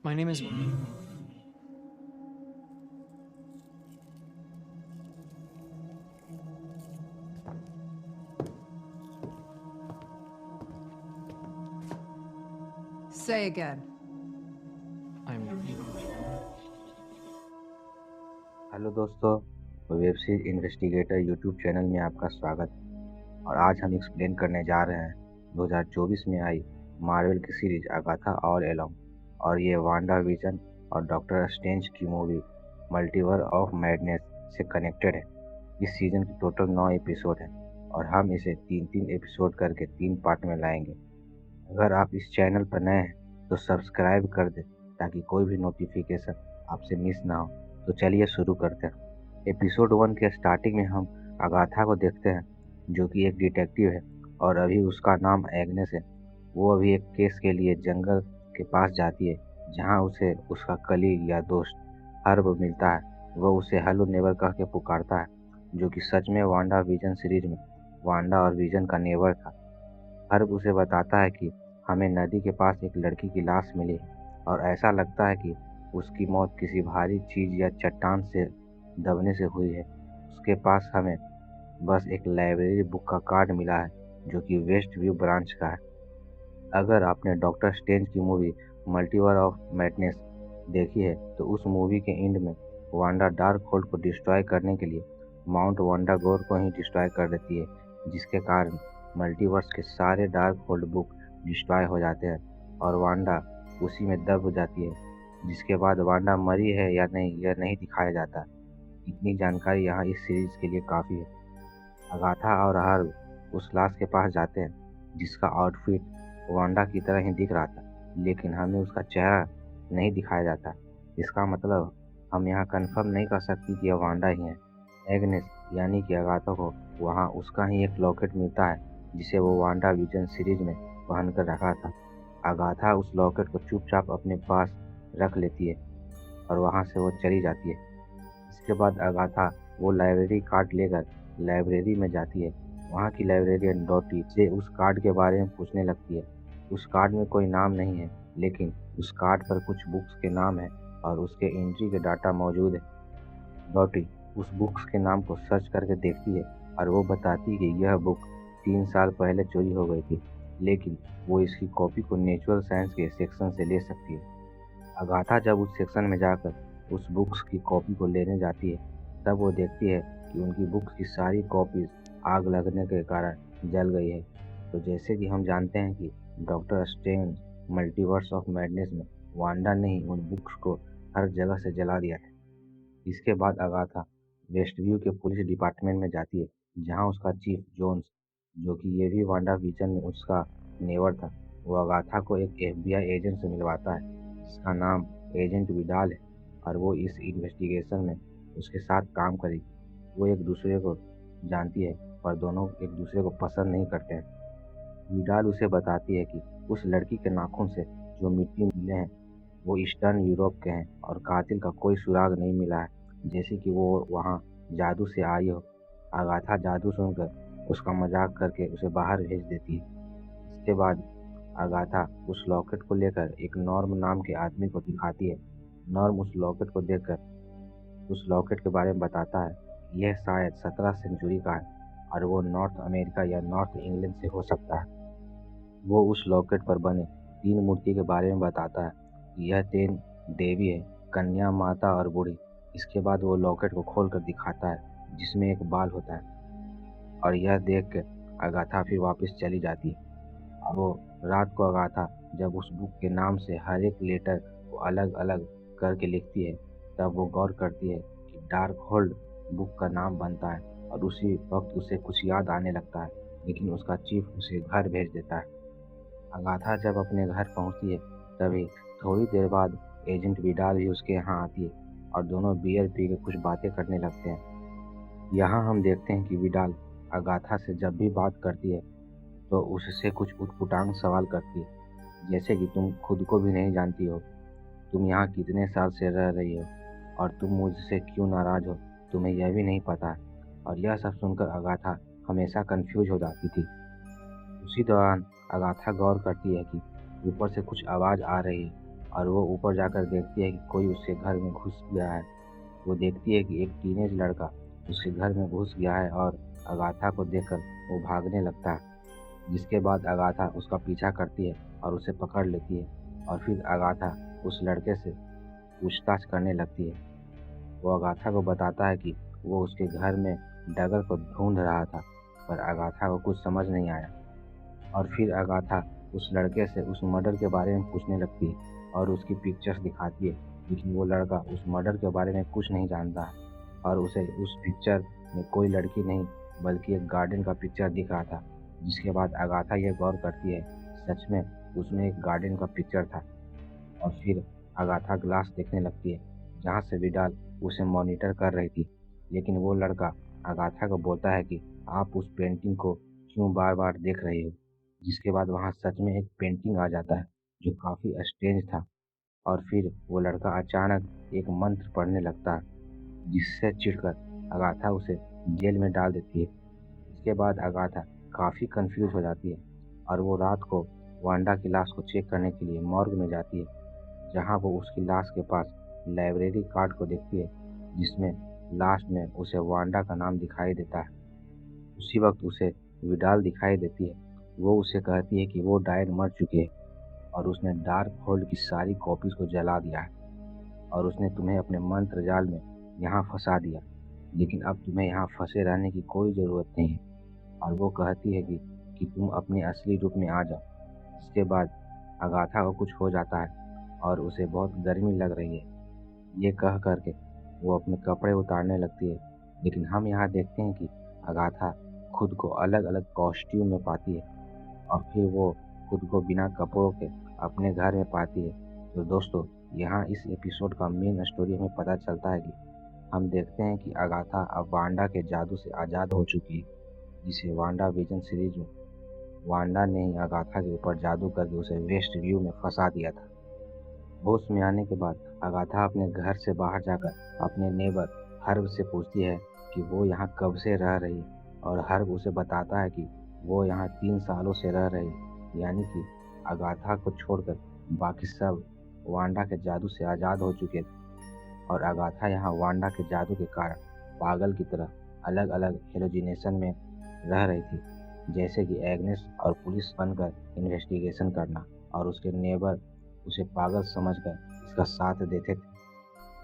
My name is. Say again. I'm. Hello दोस्तों, web series investigator YouTube channel में आपका स्वागत है। और आज हम एक्सप्लेन करने जा रहे हैं 2024 में आई मार्वल की सीरीज अगाथा ऑल एलोंग, और ये वांडा विजन और डॉक्टर स्ट्रेंज की मूवी मल्टीवर ऑफ मैडनेस से कनेक्टेड है। इस सीजन की टोटल 9 एपिसोड हैं और हम इसे 3-3 एपिसोड करके 3 पार्ट में लाएंगे। अगर आप इस चैनल पर नए हैं तो सब्सक्राइब कर दें ताकि कोई भी नोटिफिकेशन आपसे मिस ना हो। तो चलिए शुरू करते हैं। एपिसोड 1 के स्टार्टिंग में हम अगाथा को देखते हैं, जो कि एक डिटेक्टिव है और अभी उसका नाम एग्नेस है। वो अभी एक केस के लिए जंगल के पास जाती है, जहाँ उसे उसका कलीग या दोस्त हर्ब मिलता है। वह उसे हेलो नेबर कह के पुकारता है, जो कि सच में वांडा विजन सीरीज में वांडा और विजन का नेबर था। हर्ब उसे बताता है कि हमें नदी के पास एक लड़की की लाश मिली है और ऐसा लगता है कि उसकी मौत किसी भारी चीज या चट्टान से दबने से हुई है। उसके पास हमें बस एक लाइब्रेरी बुक का कार्ड मिला है, जो कि वेस्ट व्यू ब्रांच का है। अगर आपने डॉक्टर स्ट्रेंज की मूवी मल्टीवर ऑफ मैडनेस देखी है तो उस मूवी के एंड में वांडा डार्क होल्ड को डिस्ट्रॉय करने के लिए माउंट वांडा गोर को ही डिस्ट्रॉय कर देती है, जिसके कारण मल्टीवर्स के सारे डार्क होल्ड बुक डिस्ट्रॉय हो जाते हैं और वांडा उसी में दब जाती है। जिसके बाद वांडा मरी है या नहीं यह नहीं दिखाया जाता। इतनी जानकारी यहाँ इस सीरीज के लिए काफ़ी है। अगाथा और हर्ब उस लाश के पास जाते हैं, जिसका आउटफिट वांडा की तरह ही दिख रहा था, लेकिन हमें उसका चेहरा नहीं दिखाया जाता। इसका मतलब हम यहाँ कंफर्म नहीं कर सकती कि यह वांडा ही है। एग्नेस यानी कि अगाथा को वहाँ उसका ही एक लॉकेट मिलता है, जिसे वो वांडा विजन सीरीज में पहन कर रखा था। अगाथा उस लॉकेट को चुपचाप अपने पास रख लेती है और वहाँ से वो चली जाती है। इसके बाद अगाथा वो लाइब्रेरी कार्ड लेकर लाइब्रेरी में जाती है। वहाँ की लाइब्रेरियन डॉटी से उस कार्ड के बारे में पूछने लगती है। उस कार्ड में कोई नाम नहीं है, लेकिन उस कार्ड पर कुछ बुक्स के नाम है और उसके एंट्री के डाटा मौजूद है। डॉटी उस बुक्स के नाम को सर्च करके देखती है और वो बताती है कि यह बुक 3 साल पहले चोरी हो गई थी, लेकिन वो इसकी कॉपी को नेचुरल साइंस के सेक्शन से ले सकती है। अगाथा जब उस सेक्शन में जाकर उस बुक्स की कॉपी को लेने जाती है, तब वो देखती है कि उनकी बुक्स की सारी कॉपीज आग लगने के कारण जल गई है। तो जैसे कि हम जानते हैं कि doctor strange multiverse of madness में वांडा ने ही उन बुक्स को हर जगह से जला दिया था। इसके बाद अगाथा वेस्टव्यू के पुलिस डिपार्टमेंट में जाती है, जहां उसका चीफ जोन्स, जो कि ये भी वांडा विजन में उसका नेवर था, वो अगाथा को एक एफबीआई एजेंट से मिलवाता है, जिसका नाम एजेंट विडाल है, और वो इस इन्वेस्टिगेशन में उसके साथ काम करेगी। वो एक दूसरे को जानती है, पर दोनों एक दूसरे को पसंद नहीं करते हैं। विडाल उसे बताती है कि उस लड़की के नाखून से जो मिट्टी मिले हैं वो ईस्टर्न यूरोप के हैं और कातिल का कोई सुराग नहीं मिला है, जैसे कि वो वहाँ जादू से आई हो। अगाथा जादू सुनकर उसका मजाक करके उसे बाहर भेज देती है। इसके बाद अगाथा उस लॉकेट को लेकर एक नॉर्म नाम के आदमी को दिखाती है। नॉर्म उस लॉकेट को देखकर उस लॉकेट के बारे में बताता है कि यह शायद 17 सेंचुरी का है और वो नॉर्थ अमेरिका या नॉर्थ इंग्लैंड से हो सकता है। वो उस लॉकेट पर बने 3 मूर्ति के बारे में बताता है कि यह 3 देवी है, कन्या, माता और बूढ़ी। इसके बाद वो लॉकेट को खोल कर दिखाता है, जिसमें एक बाल होता है, और यह देख कर अगाथा फिर वापस चली जाती है। वो रात को अगाथा जब उस बुक के नाम से हर एक लेटर को अलग अलग करके लिखती है, तब वो गौर करती है कि डार्क होल्ड बुक का नाम बनता है, और उसी वक्त उसे कुछ याद आने लगता है, लेकिन उसका चीफ उसे घर भेज देता है। अगाथा जब अपने घर पहुंचती है, तभी थोड़ी देर बाद एजेंट विडाल भी उसके यहाँ आती है और दोनों बियर पी के कुछ बातें करने लगते हैं। यहाँ हम देखते हैं कि विडाल अगाथा से जब भी बात करती है तो उससे कुछ उटपटांग सवाल करती है, जैसे कि तुम खुद को भी नहीं जानती हो, तुम यहाँ कितने साल से रह रही हो, और तुम मुझसे क्यों नाराज हो, तुम्हें यह भी नहीं पता है। और यह सब सुनकर अगाथा हमेशा कंफ्यूज हो जाती थी। उसी दौरान अगाथा गौर करती है कि ऊपर से कुछ आवाज़ आ रही है, और वो ऊपर जाकर देखती है कि कोई उसके घर में घुस गया है। वो देखती है कि एक टीनेज लड़का उसके घर में घुस गया है और अगाथा को देखकर वो भागने लगता है। जिसके बाद अगाथा उसका पीछा करती है और उसे पकड़ लेती है और फिर अगाथा उस लड़के से पूछताछ करने लगती है। वो अगाथा को बताता है कि वो उसके घर में डगर को ढूंढ रहा था, पर अगाथा को कुछ समझ नहीं आया। और फिर अगाथा उस लड़के से उस मर्डर के बारे में पूछने लगती है और उसकी पिक्चर्स दिखाती है, लेकिन वो लड़का उस मर्डर के बारे में कुछ नहीं जानता है और उसे उस पिक्चर में कोई लड़की नहीं बल्कि एक गार्डन का पिक्चर दिख रहा था। जिसके बाद अगाथा यह गौर करती है सच में उसमें एक गार्डन का पिक्चर था। और फिर अगाथा ग्लास देखने लगती है जहाँ से विडाल उसे मॉनिटर कर रही थी, लेकिन वो लड़का अगाथा को बोलता है कि आप उस पेंटिंग को क्यों बार बार देख रहे हो। जिसके बाद वहाँ सच में एक पेंटिंग आ जाता है जो काफ़ी स्ट्रेंज था। और फिर वो लड़का अचानक एक मंत्र पढ़ने लगता है, जिससे चिढ़कर अगाथा उसे जेल में डाल देती है। इसके बाद अगाथा काफ़ी कंफ्यूज हो जाती है और वो रात को वांडा की लाश को चेक करने के लिए मॉर्ग में जाती है, जहाँ वो उसकी लाश के पास लाइब्रेरी कार्ड को देखती है, जिसमें लास्ट में उसे वांडा का नाम दिखाई देता है। उसी वक्त उसे विडाल दिखाई देती है। वो उसे कहती है कि वो डायन मर चुकी है और उसने डार्क होल्ड की सारी कॉपीज को जला दिया है और उसने तुम्हें अपने मंत्र जाल में यहाँ फंसा दिया, लेकिन अब तुम्हें यहाँ फंसे रहने की कोई ज़रूरत नहीं है। और वो कहती है कि तुम अपने असली रूप में आ जाओ। इसके बाद अगाथा को कुछ हो जाता है और उसे बहुत गर्मी लग रही है। ये कह करके वो अपने कपड़े उतारने लगती है, लेकिन हम यहाँ देखते हैं कि अगाथा खुद को अलग अलग कॉस्ट्यूम में पाती है और फिर वो खुद को बिना कपड़ों के अपने घर में पाती है। तो दोस्तों, यहाँ इस एपिसोड का मेन स्टोरी हमें पता चलता है कि हम देखते हैं कि अगाथा अब वांडा के जादू से आज़ाद हो चुकी है, जिसे वांडा विजन सीरीज में वांडा ने ही अगाथा के ऊपर जादू करके उसे वेस्ट व्यू में फंसा दिया था। होश में आने के बाद अगाथा अपने घर से बाहर जाकर अपने नेबर हर्ब से पूछती है कि वो यहाँ कब से रह रही है, और हर्ब उसे बताता है कि वो यहाँ 3 सालों से रह रही है, यानी कि अगाथा को छोड़कर बाकी सब वांडा के जादू से आज़ाद हो चुके थे। और अगाथा यहाँ वांडा के जादू के कारण पागल की तरह अलग अलग हेलोजिनेशन में रह रही थी, जैसे कि एग्नेस और पुलिस बनकर इन्वेस्टिगेशन करना, और उसके नेबर उसे पागल समझकर इसका साथ देते थे।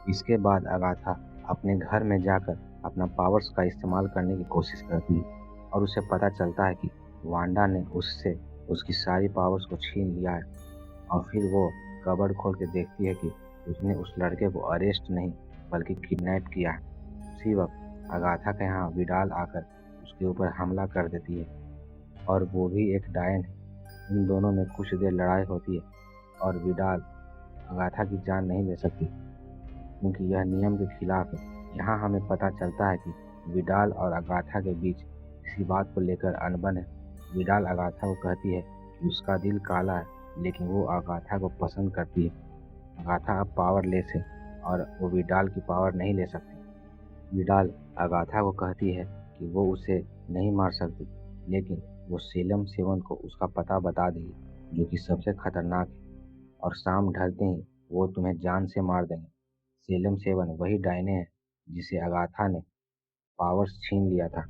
इसके बाद अगाथा अपने घर में जाकर अपना पावर्स का इस्तेमाल करने की कोशिश करती है और उसे पता चलता है कि वांडा ने उससे उसकी सारी पावर्स को छीन लिया है। और फिर वो कबर्ड खोल के देखती है कि उसने उस लड़के को अरेस्ट नहीं बल्कि किडनैप किया है। उसी वक्त अगाथा के यहाँ विडाल आकर उसके ऊपर हमला कर देती है और वो भी एक डायन है। इन दोनों में कुछ देर लड़ाई होती है और विडाल अगाथा की जान नहीं ले सकती क्योंकि यह नियम के खिलाफ है। यहाँ हमें पता चलता है कि विडाल और अगाथा के बीच किसी बात को लेकर अनबन है। विडाल अगाथा को कहती है कि उसका दिल काला है, लेकिन वो अगाथा को पसंद करती है। अगाथा अब पावरलेस है और वो विडाल की पावर नहीं ले सकती। विडाल अगाथा को कहती है कि वो उसे नहीं मार सकती, लेकिन वो सेलम 7 को उसका पता बता देगी, जो कि सबसे खतरनाक है, और शाम ढलते ही वो तुम्हें जान से मार देंगे। सेलम 7 वही डायने है जिसे अगाथा ने पावर्स छीन लिया था।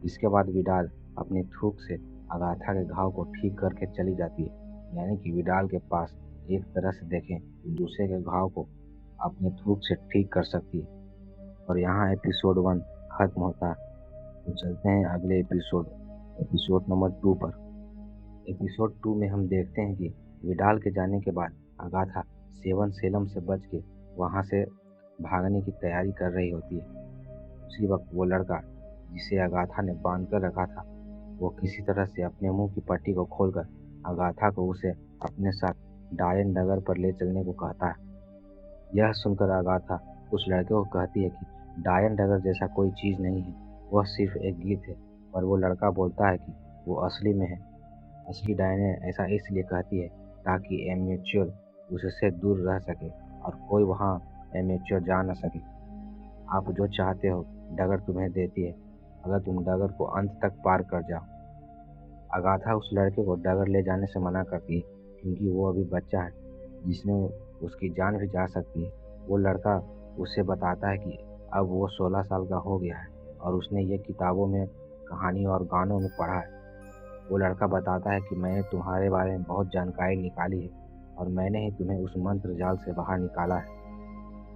इसके बाद विडाल अपनी थूक से अगाथा के घाव को ठीक करके चली जाती है, यानी कि विडाल के पास एक तरह से देखें तो दूसरे के घाव को अपनी थूक से ठीक कर सकती है। और यहाँ एपिसोड 1 खत्म होता है। तो चलते हैं अगले एपिसोड नंबर 2 पर। एपिसोड 2 में हम देखते हैं कि विडाल के जाने के बाद अगाथा 7 सेलम से बच के वहाँ से भागने की तैयारी कर रही होती है। उसी वक्त वो लड़का जिसे अगाथा ने बांध कर रखा था, वो किसी तरह से अपने मुंह की पट्टी को खोलकर अगाथा को उसे अपने साथ डायन डगर पर ले चलने को कहता है। यह सुनकर अगाथा उस लड़के को कहती है कि डायन डगर जैसा कोई चीज़ नहीं है, वह सिर्फ एक गीत है। पर वो लड़का बोलता है कि वो असली में है। असली डायने ऐसा इसलिए कहती है ताकि एमेच्योर उससे दूर रह सके और कोई वहाँ एमेच्योर जा न सके। आप जो चाहते हो डगर तुम्हें देती है, अगर तुम डगर को अंत तक पार कर जाओ। अगाथा उस लड़के को डगर ले जाने से मना करती है क्योंकि वो अभी बच्चा है जिसमें उसकी जान भी जा सकती है। वो लड़का उसे बताता है कि अब वो 16 साल का हो गया है और उसने ये किताबों में, कहानी और गानों में पढ़ा है। वो लड़का बताता है कि मैंने तुम्हारे बारे में बहुत जानकारी निकाली है और मैंने ही तुम्हें उस मंत्र जाल से बाहर निकाला है।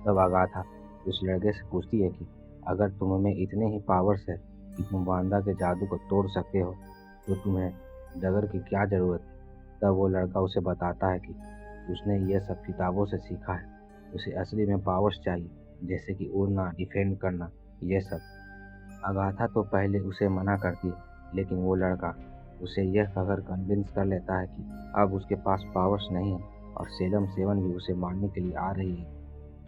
तब अगाथा उस लड़के से पूछती है कि अगर तुम में इतने ही पावर्स है कि तुम वांदा के जादू को तोड़ सकते हो, तो तुम्हें डगर की क्या ज़रूरत है? तब वो लड़का उसे बताता है कि उसने ये सब किताबों से सीखा है। उसे असली में पावर्स चाहिए, जैसे कि उड़ना, डिफेंड करना, ये सब। अगाथा तो पहले उसे मना करती है, लेकिन वो लड़का उसे यह कहकर कन्विंस कर लेता है कि अब उसके पास पावर्स नहीं है और सेलम सेवन भी उसे मारने के लिए आ रही है।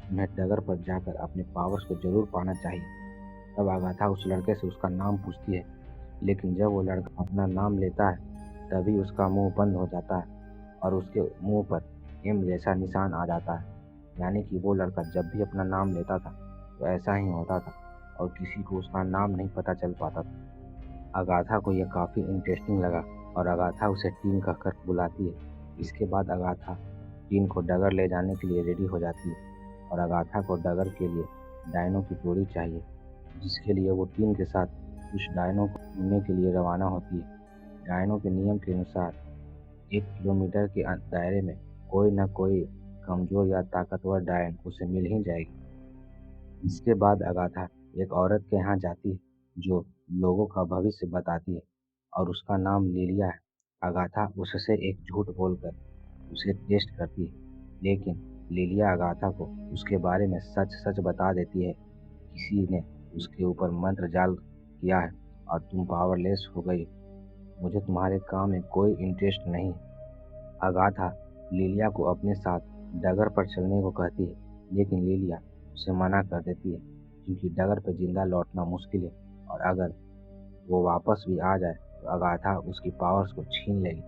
तुम्हें डगर पर जाकर अपने पावर्स को जरूर पाना चाहिए। तब आगाथा उस लड़के से उसका नाम पूछती है, लेकिन जब वो लड़का अपना नाम लेता है, तभी उसका मुंह बंद हो जाता है और उसके मुंह पर एम जैसा निशान आ जाता है। यानी कि वो लड़का जब भी अपना नाम लेता था तो ऐसा ही होता था और किसी को उसका नाम नहीं पता चल पाता था। अगाथा को यह काफ़ी इंटरेस्टिंग लगा और अगाथा उसे टीन कहकर बुलाती है। इसके बाद अगाथा टीन को डगर ले जाने के लिए रेडी हो जाती है और अगाथा को डगर के लिए डायनो की टोली चाहिए, जिसके लिए वो टीम के साथ कुछ डायनो को ढूंढने के लिए रवाना होती है। डायनो के नियम के अनुसार 1 किलोमीटर के दायरे में कोई न कोई कमजोर या ताकतवर डायन उसे मिल ही जाएगी। इसके बाद अगाथा एक औरत के यहाँ जाती है जो लोगों का भविष्य बताती है और उसका नाम लिलिया है। अगाथा उससे एक झूठ बोलकर उसे टेस्ट करती है, लेकिन लिलिया अगाथा को उसके बारे में सच सच बता देती है। किसी ने उसके ऊपर मंत्र जाल किया है और तुम पावरलेस हो गई। मुझे तुम्हारे काम में कोई इंटरेस्ट नहीं। अगाथा लिलिया को अपने साथ डगर पर चलने को कहती है, लेकिन लिलिया उसे मना कर देती है क्योंकि डगर पर जिंदा लौटना मुश्किल है और अगर वो वापस भी आ जाए तो अगाथा उसकी पावर्स को छीन लेगी।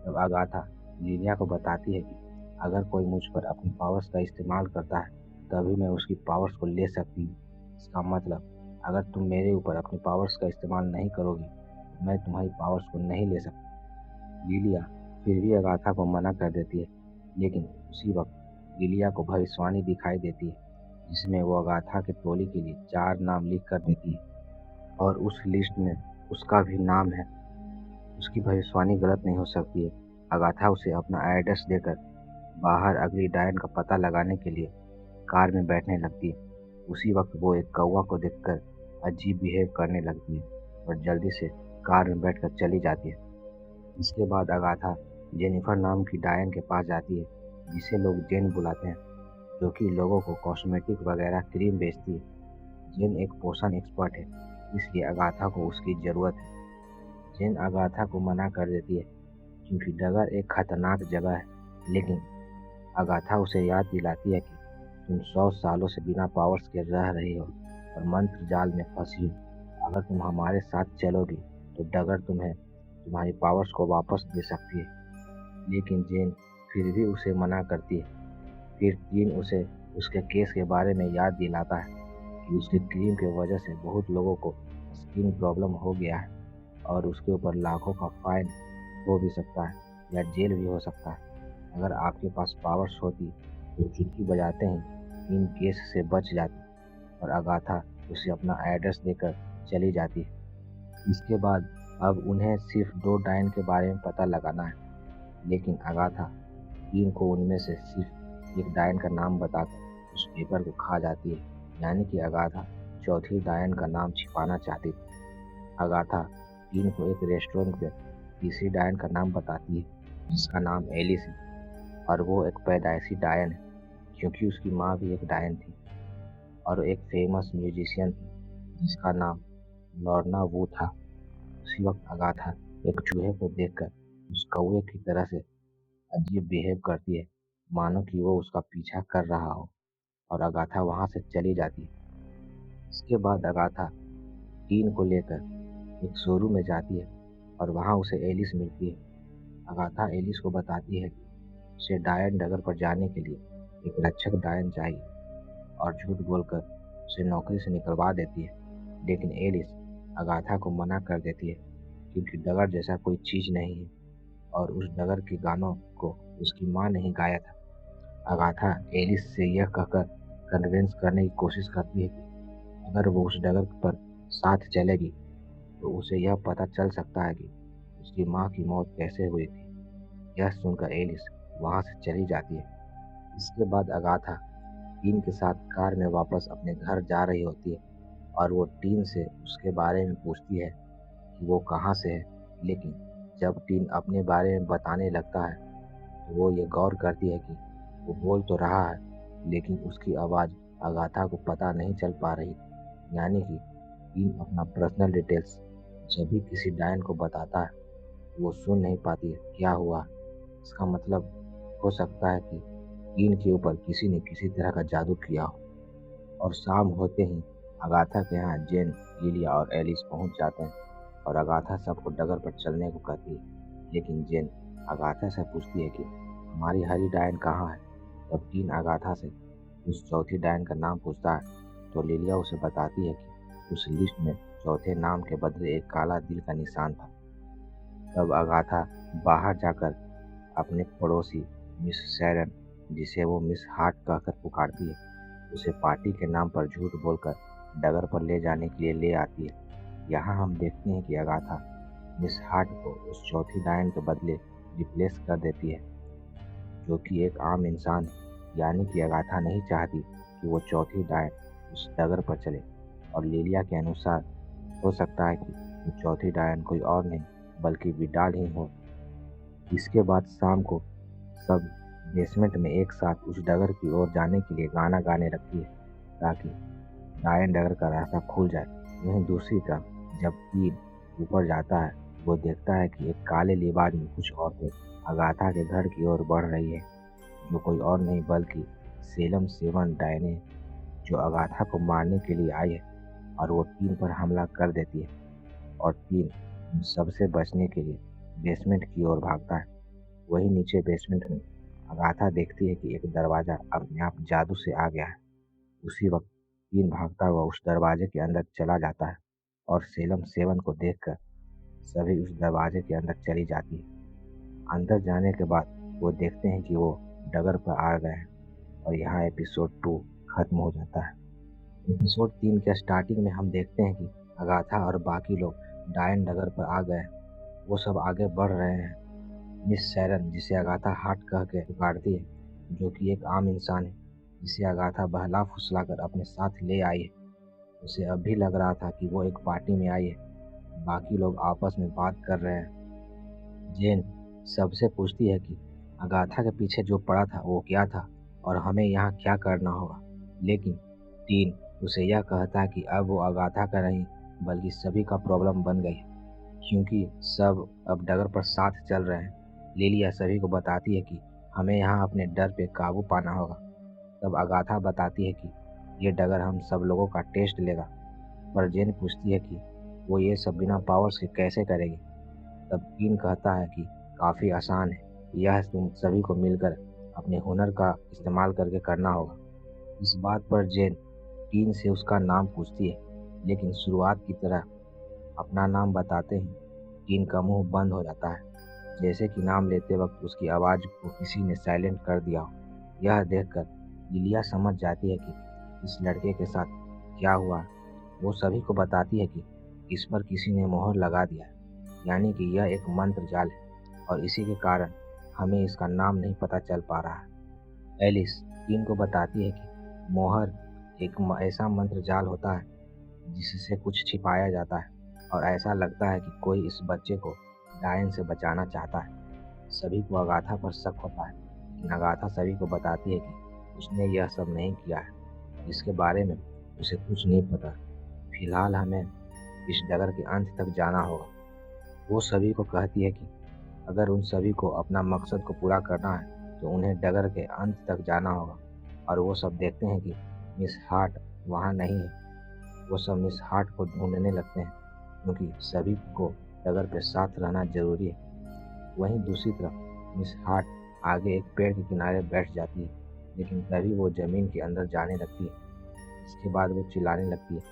तब अगाथा लिलिया को बताती है कि अगर कोई मुझ पर अपनी पावर्स का इस्तेमाल करता है तभी मैं उसकी पावर्स को ले सकती हूँ। इसका मतलब अगर तुम मेरे ऊपर अपनी पावर्स का इस्तेमाल नहीं करोगी तो मैं तुम्हारी पावर्स को नहीं ले सकती। लिलिया फिर भी अगाथा को मना कर देती है, लेकिन उसी वक्त लिलिया को भविष्यवाणी दिखाई देती है जिसमें वो अगाथा के टोली के लिए 4 नाम लिख कर देती है और उस लिस्ट में उसका भी नाम है। उसकी भविष्यवाणी गलत नहीं हो सकती है। अगाथा उसे अपना एड्रेस देकर बाहर अगली डायन का पता लगाने के लिए कार में बैठने लगती है। उसी वक्त वो एक कौवा को देखकर अजीब बिहेव करने लगती है और जल्दी से कार में बैठकर चली जाती है। इसके बाद अगाथा जेनिफर नाम की डायन के पास जाती है, जिसे लोग जेन बुलाते हैं, जो कि लोगों को कॉस्मेटिक वगैरह क्रीम बेचती है। जेन एक पोषण एक्सपर्ट है, इसलिए अगाथा को उसकी ज़रूरत है। जेन अगाथा को मना कर देती है क्योंकि डगर एक खतरनाक जगह है, लेकिन अगाथा उसे याद दिलाती है कि तुम 100 सालों से बिना पावर्स के रह रही हो और मंत्र जाल में फंसी हो। अगर तुम हमारे साथ चलोगी तो डगर तुम्हें तुम्हारी पावर्स को वापस दे सकती है। लेकिन जेन फिर भी उसे मना करती है। फिर टीन उसे उसके केस के बारे में याद दिलाता है कि उसकी क्रीम की वजह से बहुत लोगों को स्किन प्रॉब्लम हो गया है और उसके ऊपर लाखों का फाइन हो भी सकता है या जेल भी हो सकता है। अगर आपके पास पावर्स होती तो चुटकी बजाते ही इन केस से बच जाती और अगाथा उसे अपना एड्रेस देकर चली जाती है। इसके बाद अब उन्हें सिर्फ 2 डायन के बारे में पता लगाना है, लेकिन अगाथा टीन को उनमें से सिर्फ एक डायन का नाम बताकर उस पेपर को खा जाती है। यानी कि अगाथा चौथी डायन का नाम छिपाना चाहती थी। अगाथा टीन को एक रेस्टोरेंट में तीसरी डायन का नाम बताती है, जिसका नाम एलिस है और वो एक पैदाइशी डायन है क्योंकि उसकी माँ भी एक डायन थी और एक फेमस म्यूजिशियन थी जिसका नाम लॉर्ना वू था। उसी वक्त अगाथा एक चूहे को देखकर उस कौवे की तरह से अजीब बिहेव करती है, मानो कि वो उसका पीछा कर रहा हो और अगाथा वहाँ से चली जाती है। इसके बाद अगाथा टीन को लेकर एक शोरूम में जाती है और वहाँ उसे एलिस मिलती है। अगाथा एलिस को बताती है कि उसे डायन डगर पर जाने के लिए एक रक्षक डायन चाहिए और झूठ बोलकर उसे नौकरी से निकलवा देती है। लेकिन एलिस अगाथा को मना कर देती है क्योंकि डगर जैसा कोई चीज़ नहीं है और उस डगर के गानों को उसकी माँ ने ही गाया था। अगाथा एलिस से यह कहकर कन्विंस करने की कोशिश करती है कि अगर वो उस डगर पर साथ चलेगी तो उसे यह पता चल सकता है कि उसकी माँ की मौत कैसे हुई थी। यह सुनकर एलिस वहाँ से चली जाती है। इसके बाद अगाथा टीन के साथ कार में वापस अपने घर जा रही होती है और वो टीन से उसके बारे में पूछती है कि वो कहाँ से है। लेकिन जब टीन अपने बारे में बताने लगता है तो वो ये गौर करती है कि वो बोल तो रहा है लेकिन उसकी आवाज़ अगाथा को पता नहीं चल पा रही। यानी कि टीन अपना पर्सनल डिटेल्स जब भी किसी डायन को बताता है वो सुन नहीं पाती है क्या हुआ। इसका मतलब हो सकता है कि टीन के ऊपर किसी ने किसी तरह का जादू किया हो। और शाम होते ही अगाथा के यहाँ जेन, लिलिया और एलिस पहुंच जाते हैं और अगाथा सबको डगर पर चलने को कहती है। लेकिन जेन अगाथा से पूछती है कि हमारी हरी डायन कहाँ है। तब टीन अगाथा से उस चौथी डायन का नाम पूछता है तो लिलिया उसे बताती है कि उस लिस्ट में चौथे नाम के बदले एक काला दिल का निशान था। तब अगाथा बाहर जाकर अपने पड़ोसी मिस सैरन, जिसे वो मिस हार्ट कहकर पुकारती है, उसे पार्टी के नाम पर झूठ बोलकर डगर पर ले जाने के लिए ले आती है। यहाँ हम देखते हैं कि अगाथा मिस हार्ट को उस चौथी डायन के बदले रिप्लेस कर देती है, जो कि एक आम इंसान है। यानी कि अगाथा नहीं चाहती कि वो चौथी डायन उस डगर पर चले। और लिलिया के अनुसार हो सकता है कि वो चौथी डायन कोई और नहीं बल्कि विडाल ही हो। इसके बाद शाम को सब बेसमेंट में एक साथ उस डगर की ओर जाने के लिए गाना गाने लगती है ताकि डायन डगर का रास्ता खुल जाए। वहीं दूसरी तरफ जब टीन ऊपर जाता है वो देखता है कि एक काले लिबास में कुछ औरतें अगाथा के घर की ओर बढ़ रही है, जो कोई और नहीं बल्कि सेलम सेवन डायने, जो अगाथा को मारने के लिए आई है। और वो टीन पर हमला कर देती है और टीन उन सबसे बचने के लिए बेसमेंट की ओर भागता है। वहीं नीचे बेसमेंट में अगाथा देखती है कि एक दरवाज़ा अपने आप जादू से आ गया है। उसी वक्त टीन भागता हुआ उस दरवाजे के अंदर चला जाता है और सेलम सेवन को देखकर सभी उस दरवाजे के अंदर चली जाती है। अंदर जाने के बाद वो देखते हैं कि वो डगर पर आ गए हैं और यहाँ एपिसोड 2 खत्म हो जाता है। एपिसोड 3 के स्टार्टिंग में हम देखते हैं कि अगाथा और बाकी लोग डायन डगर पर आ गए हैं। वो सब आगे बढ़ रहे हैं। मिस सैरन, जिसे अगाथा हार्ट कह के पुकारती है, जो कि एक आम इंसान है जिसे अगाथा बहला फुसलाकर अपने साथ ले आई है। उसे अब भी लग रहा था कि वो एक पार्टी में आई है। बाकी लोग आपस में बात कर रहे हैं। जेन सबसे पूछती है कि अगाथा के पीछे जो पड़ा था वो क्या था और हमें यहाँ क्या करना होगा। लेकिन टीन उसे यह कहता है कि अब वो अगाथा का नहीं बल्कि सभी का प्रॉब्लम बन गई है, क्योंकि सब अब डगर पर साथ चल रहे हैं। लिलिया सभी को बताती है कि हमें यहाँ अपने डर पे काबू पाना होगा। तब अगाथा बताती है कि ये डगर हम सब लोगों का टेस्ट लेगा। पर जेन पूछती है कि वो ये सब बिना पावर्स के कैसे करेगी। तब टीन कहता है कि काफ़ी आसान है, यह तुम सभी को मिलकर अपने हुनर का इस्तेमाल करके करना होगा। इस बात पर जेन टीन से उसका नाम पूछती है, लेकिन शुरुआत की तरह अपना नाम बताते ही टीन का मुंह बंद हो जाता है, जैसे कि नाम लेते वक्त उसकी आवाज़ को किसी ने साइलेंट कर दिया हो। यह देखकर लिलिया समझ जाती है कि इस लड़के के साथ क्या हुआ है। वो सभी को बताती है कि इस पर किसी ने मोहर लगा दिया है, यानी कि यह एक मंत्र जाल है और इसी के कारण हमें इसका नाम नहीं पता चल पा रहा है। एलिस टीन को बताती है कि मोहर एक ऐसा मंत्र जाल होता है जिससे कुछ छिपाया जाता है और ऐसा लगता है कि कोई इस बच्चे को डायन से बचाना चाहता है। सभी को अगाथा पर शक होता है, लेकिन अगाथा सभी को बताती है कि उसने यह सब नहीं किया है। इसके बारे में उसे कुछ नहीं पता। फिलहाल हमें इस डगर के अंत तक जाना होगा। वो सभी को कहती है कि अगर उन सभी को अपना मकसद को पूरा करना है तो उन्हें डगर के अंत तक जाना होगा। और वो सब देखते हैं कि मिस हार्ट वहाँ नहीं है। वो सब मिस हार्ट को ढूंढने लगते हैं, क्योंकि सभी को डगर के साथ रहना जरूरी है। वहीं दूसरी तरफ मिस हार्ट आगे एक पेड़ के किनारे बैठ जाती है, लेकिन तभी वो जमीन के अंदर जाने लगती है। इसके बाद वो चिल्लाने लगती है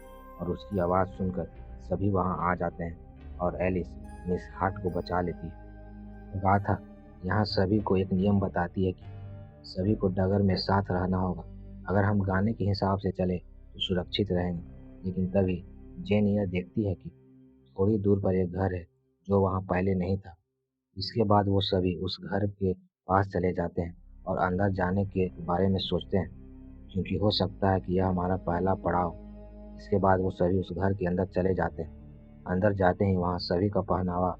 और उसकी आवाज़ सुनकर सभी वहाँ आ जाते हैं और एलिस मिस हार्ट को बचा लेती है। गाथा यहाँ सभी को एक नियम बताती है कि सभी को डगर में साथ रहना होगा। अगर हम गाने के हिसाब से चले तो सुरक्षित रहेंगे। लेकिन तभी जेन यह देखती है कि थोड़ी दूर पर एक घर है जो वहाँ पहले नहीं था। इसके बाद वो सभी उस घर के पास चले जाते हैं और अंदर जाने के बारे में सोचते हैं, क्योंकि हो सकता है कि यह हमारा पहला पड़ाव। इसके बाद वो सभी उस घर के अंदर चले जाते हैं। अंदर जाते ही वहाँ सभी का पहनावा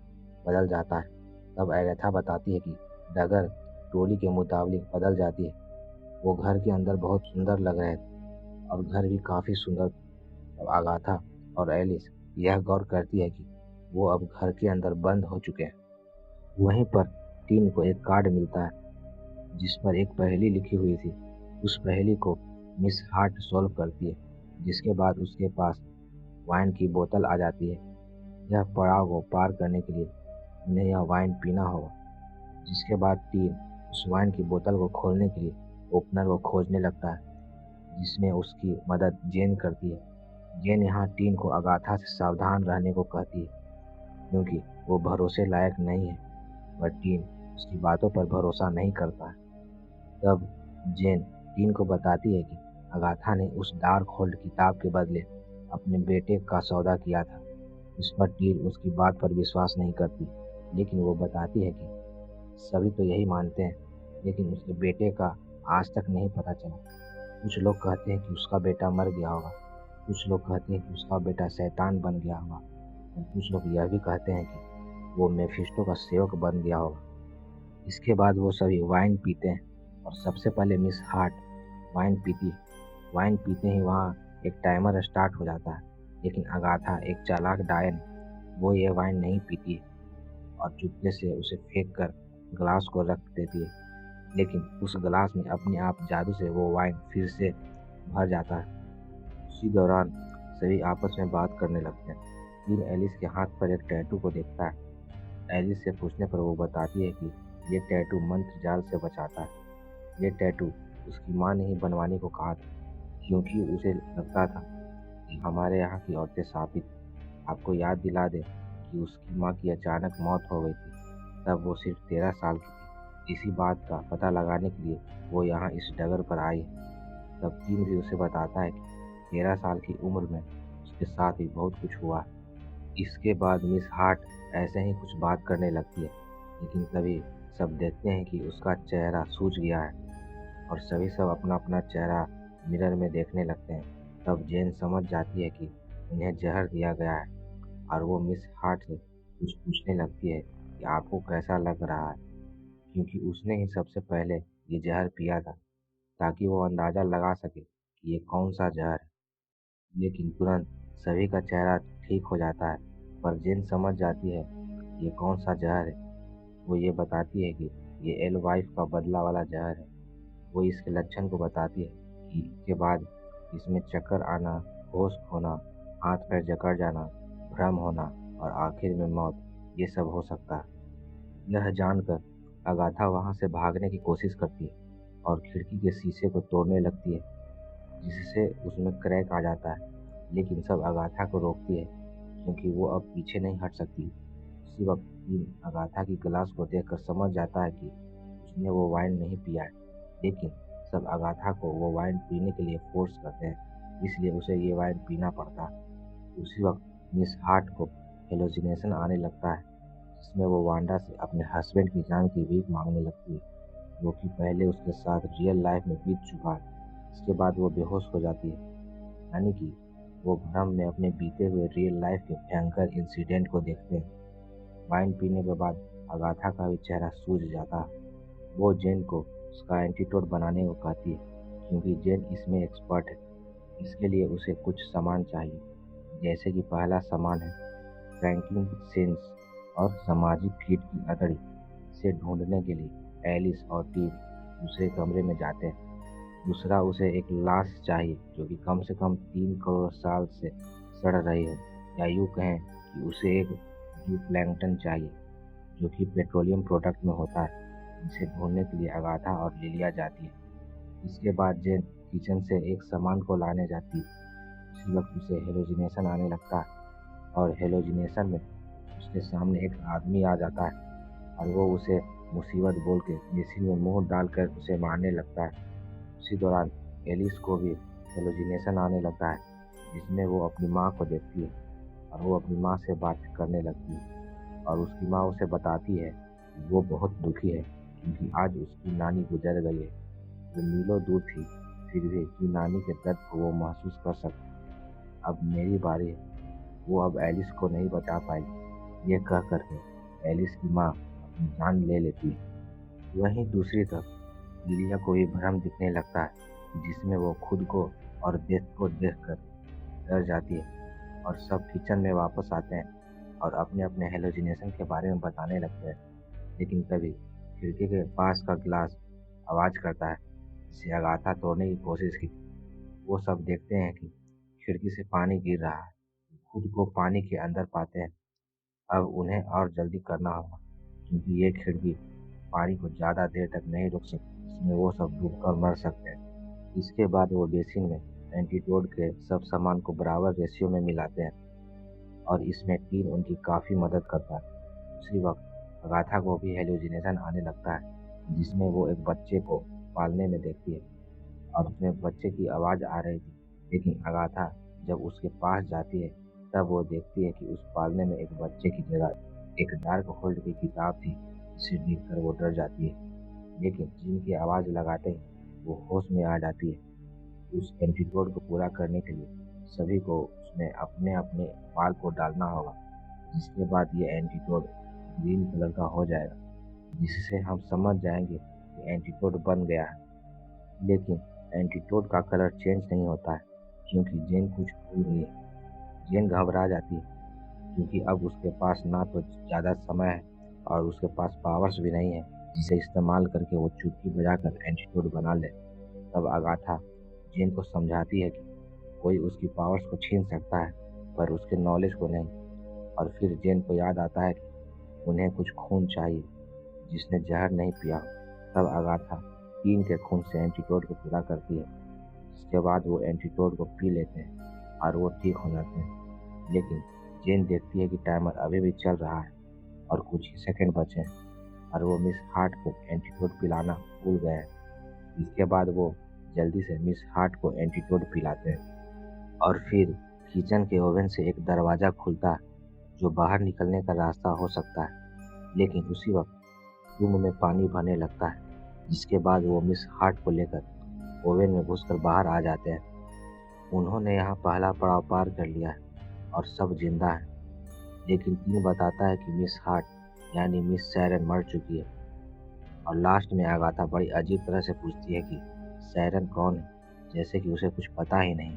बदल जाता है। तब एगाथा बताती है कि डगर टोली के मुताबिक बदल जाती है। वो घर के अंदर बहुत सुंदर लग रहे थे और घर भी काफ़ी सुंदर। तब अगाथा और एलिस यह गौर करती है कि वो अब घर के अंदर बंद हो चुके हैं। वहीं पर टीन को एक कार्ड मिलता है जिस पर एक पहेली लिखी हुई थी। उस पहेली को मिस हार्ट सॉल्व करती है, जिसके बाद उसके पास वाइन की बोतल आ जाती है। यह पड़ाव को पार करने के लिए उन्हें यह वाइन पीना होगा। जिसके बाद टीन उस वाइन की बोतल को खोलने के लिए ओपनर को खोजने लगता है, जिसमें उसकी मदद जेन करती है। जेन यहाँ टीन को अगाथा से सावधान रहने को कहती है, क्योंकि वो भरोसे लायक नहीं है। पर टीन उसकी बातों पर भरोसा नहीं करता है। तब जेन टीन को बताती है कि अगाथा ने उस डार्क होल्ड किताब के बदले अपने बेटे का सौदा किया था। इस पर टीन उसकी बात पर विश्वास नहीं करती, लेकिन वो बताती है कि सभी तो यही मानते हैं, लेकिन उसके बेटे का आज तक नहीं पता चला। कुछ लोग कहते हैं कि उसका बेटा मर गया होगा, कुछ लोग कहते हैं कि उसका बेटा शैतान बन गया होगा, और कुछ लोग यह भी कहते हैं कि वो मेफिस्टो का सेवक बन गया होगा। इसके बाद वो सभी वाइन पीते हैं और सबसे पहले मिस हार्ट वाइन पीती है। वाइन पीते ही वहाँ एक टाइमर स्टार्ट हो जाता है, लेकिन अगाथा एक चालाक डायन, वो ये वाइन नहीं पीती है और चुपके से उसे फेंक कर ग्लास को रख देती है। लेकिन उस ग्लास में अपने आप जादू से वो वाइन फिर से भर जाता है। उसी दौरान सभी आपस में बात करने लगते हैं। टीन एलिस के हाथ पर एक टैटू को देखता है। एलिस से पूछने पर वो बताती है कि ये टैटू मंत्र जाल से बचाता है। ये टैटू उसकी माँ ने ही बनवाने को कहा था, क्योंकि उसे लगता था कि हमारे यहाँ की औरतें शापित। आपको याद दिला दे कि उसकी माँ की अचानक मौत हो गई थी, तब वो सिर्फ 13 साल की थी। इसी बात का पता लगाने के लिए वो यहाँ इस डगर पर आई है। तब टीन भी उसे बताता है कि 13 साल की उम्र में उसके साथ भी बहुत कुछ हुआ है। इसके बाद मिस हार्ट ऐसे ही कुछ बात करने लगती है, लेकिन तभी सब देखते हैं कि उसका चेहरा सूज गया है और सभी सब अपना अपना चेहरा मिरर में देखने लगते हैं। तब जेन समझ जाती है कि उन्हें जहर दिया गया है और वो मिस हार्ट से कुछ पूछने लगती है कि आपको कैसा लग रहा है, क्योंकि उसने ही सबसे पहले ये जहर पिया था, ताकि वो अंदाज़ा लगा सके कि ये कौन सा जहर है। लेकिन तुरंत सभी का चेहरा ठीक हो जाता है। पर जेन समझ जाती है कि ये कौन सा जहर है। वो ये बताती है कि ये एल वाइफ का बदला वाला जहर है। वो इसके लक्षण को बताती है कि इसके बाद इसमें चक्कर आना, होश खोना, हाथ पैर जकड़ जाना, भ्रम होना और आखिर में मौत, ये सब हो सकता है। यह जानकर अगाथा वहाँ से भागने की कोशिश करती है और खिड़की के शीशे को तोड़ने लगती है, जिससे उसमें क्रैक आ जाता है। लेकिन सब अगाथा को रोकती है, क्योंकि वो अब पीछे नहीं हट सकती। उसी वक्त टीन अगाथा की गिलास को देखकर समझ जाता है कि उसने वो वाइन नहीं पिया है, लेकिन सब अगाथा को वो वाइन पीने के लिए फोर्स करते हैं, इसलिए उसे ये वाइन पीना पड़ता है। उसी वक्त मिस हार्ट को हेलोजिनेशन आने लगता है, जिसमें वो वांडा से अपने हस्बैंड की जान की भीख मांगने लगती है, जो कि पहले उसके साथ रियल लाइफ में बीत चुका है। इसके बाद वो बेहोश हो जाती है, यानी कि वो भ्रम में अपने बीते हुए रियल लाइफ के भयंकर इंसिडेंट को देखते हैं। वाइन पीने के बाद अगाथा का भी चेहरा सूज जाता है। वो जेन को उसका एंटीडोट बनाने को कहती है, क्योंकि जेन इसमें एक्सपर्ट है। इसके लिए उसे कुछ सामान चाहिए, जैसे कि पहला सामान है फ्रैंकलिन सेंस और सामाजिक फीट की अतड़ी। इसे ढूंढने के लिए एलिस और टीम दूसरे कमरे में जाते हैं। दूसरा, उसे एक लाश चाहिए जो कि कम से कम 3 करोड़ साल से सड़ रही हो, या यूँ कहें कि उसे एक जूप्लैंक्टन चाहिए जो कि पेट्रोलियम प्रोडक्ट में होता है। इसे ढूंढने के लिए अगाथा और लिलिया जाती है। इसके बाद जेन किचन से एक सामान को लाने जाती है। उसी वक्त उसे हेलोजिनेशन आने लगता है और हेलोजिनेशन में उसके सामने एक आदमी आ जाता है और वो उसे मुसीबत बोल के बेसिन में मुंह डालकर उसे मारने लगता है। उसी दौरान एलिस को भी हेलुसिनेशन आने लगता है, जिसमें वो अपनी माँ को देखती है और वो अपनी माँ से बात करने लगती है और उसकी माँ उसे बताती है कि वो बहुत दुखी है क्योंकि आज उसकी नानी गुजर गई है। वो मीलों दूर थी, फिर भी उसकी नानी के दर्द को वो महसूस कर सकती। अब मेरी बारी है। वो अब एलिस को नहीं बचा पाई। ये कह करके एलिस की माँ अपनी जान ले लेती है। वहीं दूसरी तरफ लिलिया को भी भ्रम दिखने लगता है, जिसमें वो खुद को और डेथ को देखकर डर जाती है और सब किचन में वापस आते हैं और अपने अपने हेलोजिनेशन के बारे में बताने लगते हैं। लेकिन तभी खिड़की के पास का ग्लास आवाज करता है, जिसे अगाथा तोड़ने की कोशिश की। वो सब देखते हैं कि खिड़की से पानी गिर रहा है। खुद को पानी के अंदर पाते हैं। अब उन्हें और जल्दी करना होगा क्योंकि ये खिड़की पानी को ज़्यादा देर तक नहीं रोक सकती, इसमें वो सब डूबकर मर सकते हैं। इसके बाद वो बेसिन में एंटीडोट के सब सामान को बराबर रेशियो में मिलाते हैं और इसमें टीन उनकी काफ़ी मदद करता है। उसी वक्त अगाथा को भी हेलुसिनेशन आने लगता है, जिसमें वो एक बच्चे को पालने में देखती है और उसमें बच्चे की आवाज़ आ रही थी। लेकिन अगाथा जब उसके पास जाती है तब वो देखती है कि उस पालने में एक बच्चे की जगह एक डार्क होल्ड की किताब थी, जिसे देखकर वो डर जाती है। लेकिन जिन की आवाज़ लगाते ही वो होश में आ जाती है। उस एंटीडोट को पूरा करने के लिए सभी को उसमें अपने अपने बाल को डालना होगा, जिसके बाद ये एंटीडोट ग्रीन कलर का हो जाएगा, जिससे हम समझ जाएंगे कि एंटीडोट बन गया है। लेकिन एंटीडोट का कलर चेंज नहीं होता है क्योंकि जेन कुछ भूल गई है। जेन घबरा जाती है क्योंकि अब उसके पास ना तो ज़्यादा समय है और उसके पास पावर्स भी नहीं है, जिसे इस्तेमाल करके वो चुटकी बजाकर एंटीडोट बना ले। तब अगाथा जेन को समझाती है कि कोई उसकी पावर्स को छीन सकता है पर उसके नॉलेज को नहीं। और फिर जेन को याद आता है कि उन्हें कुछ खून चाहिए जिसने जहर नहीं पिया हो। तब अगाथा टीन के खून से एंटीडोट को पूरा करती है, जिसके बाद वो एंटीडोट को पी लेते हैं और वो ठीक हो जाते हैं। लेकिन जेन देखती है कि टाइमर अभी भी चल रहा है और कुछ ही सेकंड बचे हैं और वो मिस हार्ट को एंटीडोट पिलाना भूल गए हैं। इसके बाद वो जल्दी से मिस हार्ट को एंटीडोट पिलाते हैं और फिर किचन के ओवन से एक दरवाज़ा खुलता है जो बाहर निकलने का रास्ता हो सकता है। लेकिन उसी वक्त रूम में पानी भरने लगता है, जिसके बाद वो मिस हार्ट को लेकर ओवन में घुसकर बाहर आ जाते हैं। उन्होंने यहाँ पहला पड़ाव पार कर लिया है और सब जिंदा हैं। लेकिन टीम बताता है कि मिस हार्ट यानी मिस सैरन मर चुकी है। और लास्ट में अगाथा बड़ी अजीब तरह से पूछती है कि सैरन कौन है, जैसे कि उसे कुछ पता ही नहीं।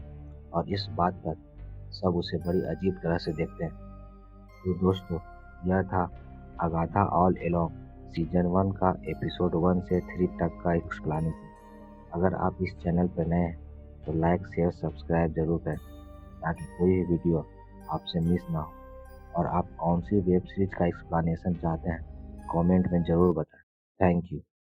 और इस बात पर सब उसे बड़ी अजीब तरह से देखते हैं। तो दोस्तों, यह था अगाथा ऑल एलोंग सीजन 1 का एपिसोड 1 से 3 तक का एक्सप्लेनेशन। अगर आप इस चैनल पर नए हैं तो लाइक शेयर सब्सक्राइब जरूर करें ताकि कोई भी वीडियो आपसे मिस ना हो। और आप कौन सी वेब सीरीज का एक्सप्लेनेशन चाहते हैं कमेंट में ज़रूर बताएं। Thank you.